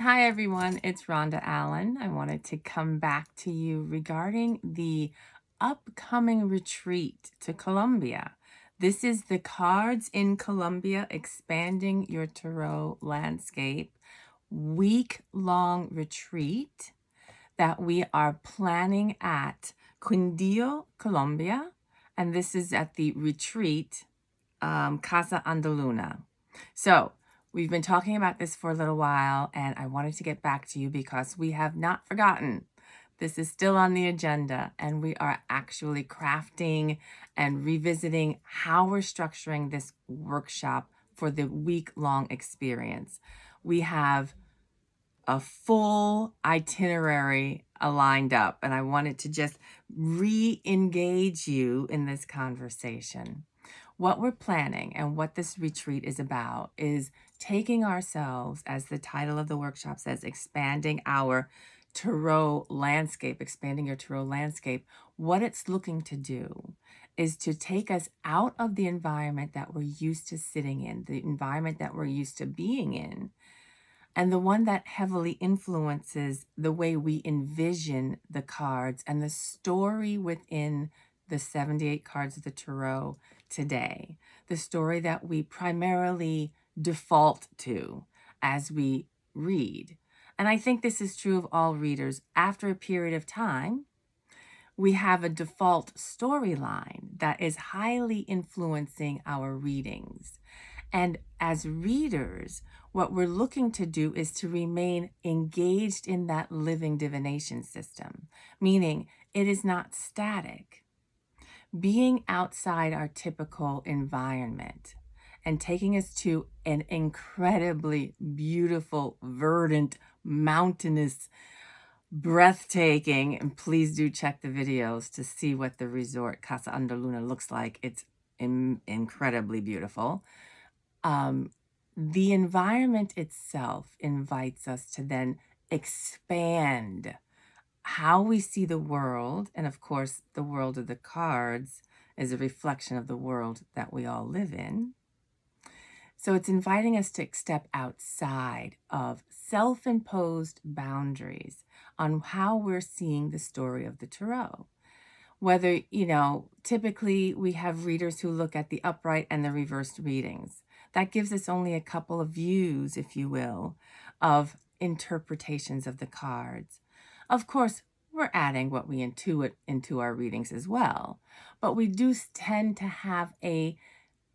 Hi, everyone. It's Rhonda Alin. I wanted to come back to you regarding the upcoming retreat to Colombia. This is the Cards in Colombia Expanding Your Tarot Landscape week-long retreat that we are planning at Quindío, Colombia. And this is at the retreat, Casa Andaluna. So we've been talking about this for a little while, and I wanted to get back to you because we have not forgotten. This is still on the agenda, and we are actually crafting and revisiting how we're structuring this workshop for the week-long experience. We have a full itinerary lined up, and I wanted to just re-engage you in this conversation. What we're planning and what this retreat is about is taking ourselves, as the title of the workshop says, expanding our tarot landscape, expanding your tarot landscape. What it's looking to do is to take us out of the environment that we're used to sitting in, the environment that we're used to being in, and the one that heavily influences the way we envision the cards and the story within the 78 cards of the tarot today, the story that we primarily default to as we read. And I think this is true of all readers. After a period of time, we have a default storyline that is highly influencing our readings. And as readers, what we're looking to do is to remain engaged in that living divination system, meaning it is not static. Being outside our typical environment and taking us to an incredibly beautiful, verdant, mountainous, breathtaking, and please do check the videos to see what the resort Casa Andaluna looks like. It's incredibly beautiful. The environment itself invites us to then expand how we see the world. And of course, the world of the cards is a reflection of the world that we all live in. So it's inviting us to step outside of self-imposed boundaries on how we're seeing the story of the tarot. Whether, typically we have readers who look at the upright and the reversed readings. That gives us only a couple of views, if you will, of interpretations of the cards. Of course, we're adding what we intuit into our readings as well, but we do tend to have a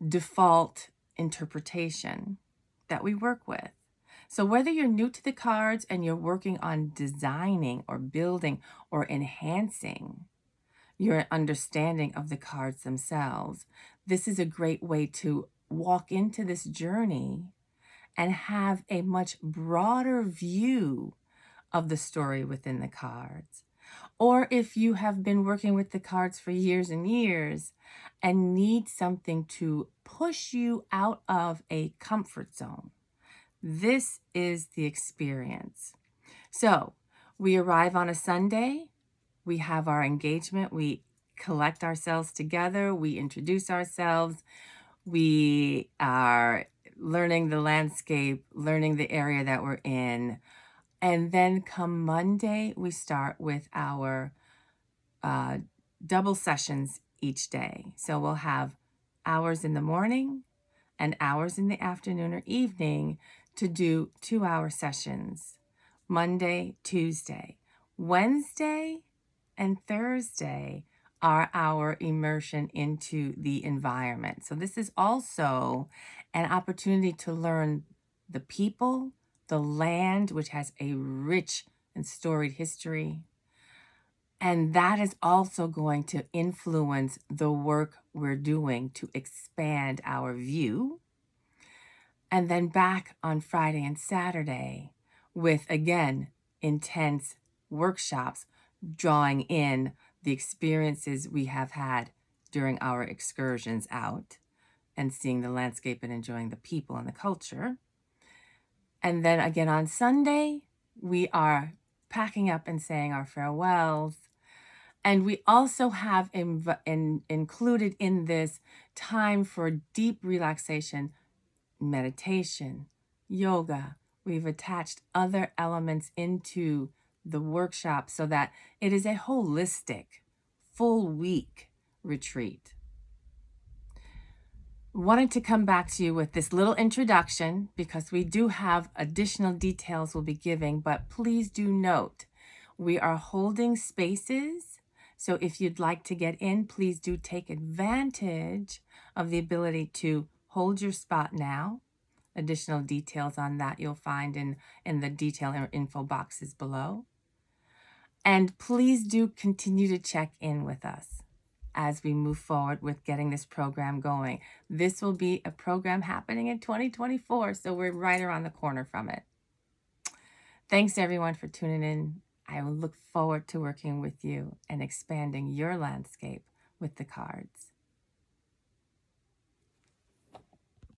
default interpretation that we work with. So whether you're new to the cards and you're working on designing or building or enhancing your understanding of the cards themselves, this is a great way to walk into this journey and have a much broader view of the story within the cards. Or if you have been working with the cards for years and years and need something to push you out of a comfort zone, this is the experience. So we arrive on a Sunday, we have our engagement, we collect ourselves together, we introduce ourselves, we are learning the landscape, learning the area that we're in. And then come Monday, we start with our double sessions each day. So we'll have hours in the morning and hours in the afternoon or evening to do 2-hour sessions, Monday, Tuesday. Wednesday and Thursday are our immersion into the environment. So this is also an opportunity to learn the people, the land, which has a rich and storied history. And that is also going to influence the work we're doing to expand our view. And then back on Friday and Saturday with, again, intense workshops, drawing in the experiences we have had during our excursions out and seeing the landscape and enjoying the people and the culture. And then again on Sunday, we are packing up and saying our farewells. And we also have included in this time for deep relaxation, meditation, yoga, We've attached other elements into the workshop so that it is a holistic, full week retreat. Wanted to come back to you with this little introduction because we do have additional details we'll be giving, but please do note, we are holding spaces. So if you'd like to get in, please do take advantage of the ability to hold your spot now. Additional details on that you'll find in the detail or info boxes below. And please do continue to check in with us as we move forward with getting this program going. This will be a program happening in 2024, so we're right around the corner from it. Thanks everyone for tuning in. I will look forward to working with you and expanding your landscape with the cards.